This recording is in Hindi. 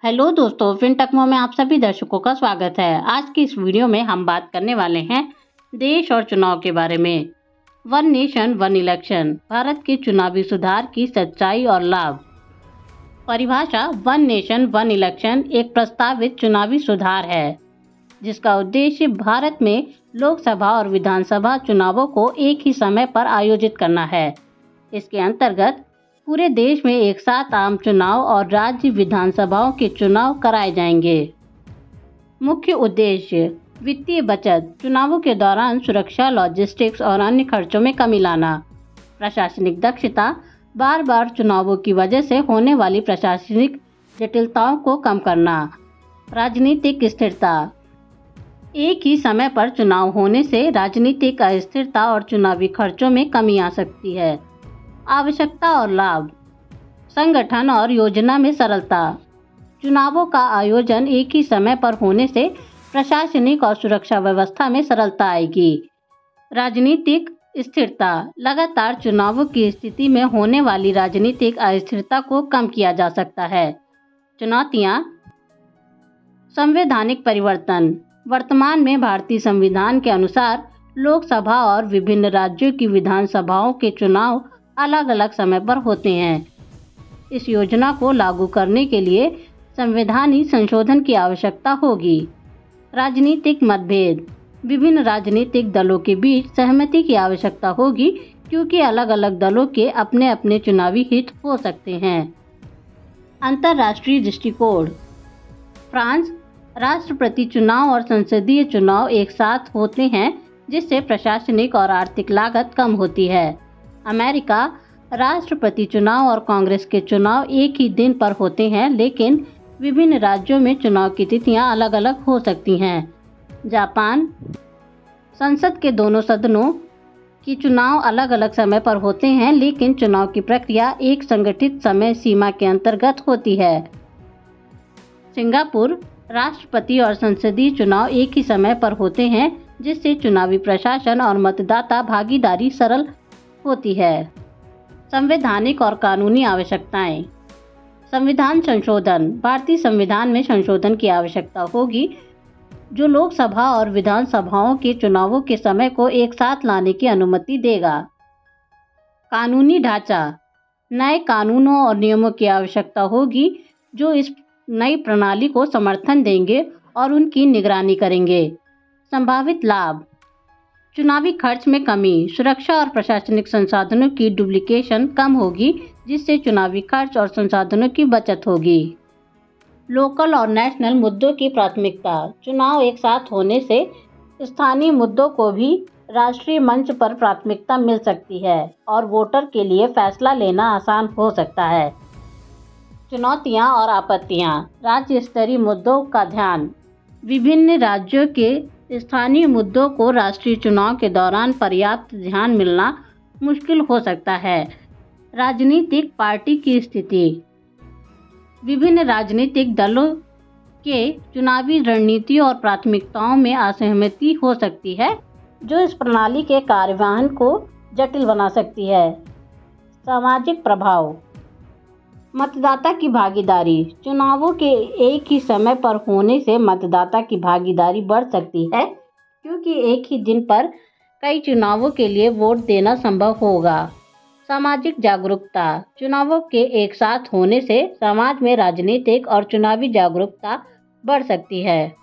हेलो दोस्तों, फिनटेक्मो में आप सभी दर्शकों का स्वागत है। आज की इस वीडियो में हम बात करने वाले हैं देश और चुनाव के बारे में। One nation one election, Bharat के चुनावी सुधार की सच्चाई और लाभ। परिभाषा: वन नेशन वन इलेक्शन एक प्रस्तावित चुनावी सुधार है जिसका उद्देश्य भारत में लोकसभा और विधानसभा चुनावों को एक ही समय पर आयोजित करना है। इसके अंतर्गत पूरे देश में एक साथ आम चुनाव और राज्य विधानसभाओं के चुनाव कराए जाएंगे। मुख्य उद्देश्य: वित्तीय बचत, चुनावों के दौरान सुरक्षा, लॉजिस्टिक्स और अन्य खर्चों में कमी लाना। प्रशासनिक दक्षता, बार बार चुनावों की वजह से होने वाली प्रशासनिक जटिलताओं को कम करना। राजनीतिक स्थिरता, एक ही समय पर चुनाव होने से राजनीतिक अस्थिरता और चुनावी खर्चों में कमी आ सकती है। आवश्यकता और लाभ: संगठन और योजना में सरलता, चुनावों का आयोजन एक ही समय पर होने से प्रशासनिक और सुरक्षा व्यवस्था में सरलता आएगी। राजनीतिक स्थिरता, लगातार चुनावों की स्थिति में होने वाली राजनीतिक अस्थिरता को कम किया जा सकता है। चुनौतियां: संवैधानिक परिवर्तन, वर्तमान में भारतीय संविधान के अनुसार लोकसभा और विभिन्न राज्यों की विधानसभाओं के चुनाव अलग अलग समय पर होते हैं। इस योजना को लागू करने के लिए संवैधानिक संशोधन की आवश्यकता होगी। राजनीतिक मतभेद, विभिन्न राजनीतिक दलों के बीच सहमति की आवश्यकता होगी क्योंकि अलग अलग दलों के अपने अपने चुनावी हित हो सकते हैं। अंतर्राष्ट्रीय दृष्टिकोण: फ्रांस, राष्ट्रपति चुनाव और संसदीय चुनाव एक साथ होते हैं जिससे प्रशासनिक और आर्थिक लागत कम होती है। अमेरिका, राष्ट्रपति चुनाव और कांग्रेस के चुनाव एक ही दिन पर होते हैं लेकिन विभिन्न राज्यों में चुनाव की तिथियां अलग अलग हो सकती हैं। जापान, संसद के दोनों सदनों की चुनाव अलग अलग समय पर होते हैं लेकिन चुनाव की प्रक्रिया एक संगठित समय सीमा के अंतर्गत होती है। सिंगापुर, राष्ट्रपति और संसदीय चुनाव एक ही समय पर होते हैं जिससे चुनावी प्रशासन और मतदाता भागीदारी सरल होती है। संवैधानिक और कानूनी आवश्यकताएं: संविधान संशोधन, भारतीय संविधान में संशोधन की आवश्यकता होगी जो लोकसभा और विधानसभाओं के चुनावों के समय को एक साथ लाने की अनुमति देगा। कानूनी ढांचा, नए कानूनों और नियमों की आवश्यकता होगी जो इस नई प्रणाली को समर्थन देंगे और उनकी निगरानी करेंगे। संभावित लाभ: चुनावी खर्च में कमी, सुरक्षा और प्रशासनिक संसाधनों की डुप्लीकेशन कम होगी जिससे चुनावी खर्च और संसाधनों की बचत होगी। लोकल और नेशनल मुद्दों की प्राथमिकता, चुनाव एक साथ होने से स्थानीय मुद्दों को भी राष्ट्रीय मंच पर प्राथमिकता मिल सकती है और वोटर के लिए फैसला लेना आसान हो सकता है। चुनौतियां और आपत्तियां: राज्य स्तरीय मुद्दों का ध्यान, विभिन्न राज्यों के स्थानीय मुद्दों को राष्ट्रीय चुनाव के दौरान पर्याप्त ध्यान मिलना मुश्किल हो सकता है। राजनीतिक पार्टी की स्थिति, विभिन्न राजनीतिक दलों के चुनावी रणनीति और प्राथमिकताओं में असहमति हो सकती है जो इस प्रणाली के कार्यवाहन को जटिल बना सकती है। सामाजिक प्रभाव: मतदाता की भागीदारी, चुनावों के एक ही समय पर होने से मतदाता की भागीदारी बढ़ सकती है क्योंकि एक ही दिन पर कई चुनावों के लिए वोट देना संभव होगा। सामाजिक जागरूकता, चुनावों के एक साथ होने से समाज में राजनीतिक और चुनावी जागरूकता बढ़ सकती है।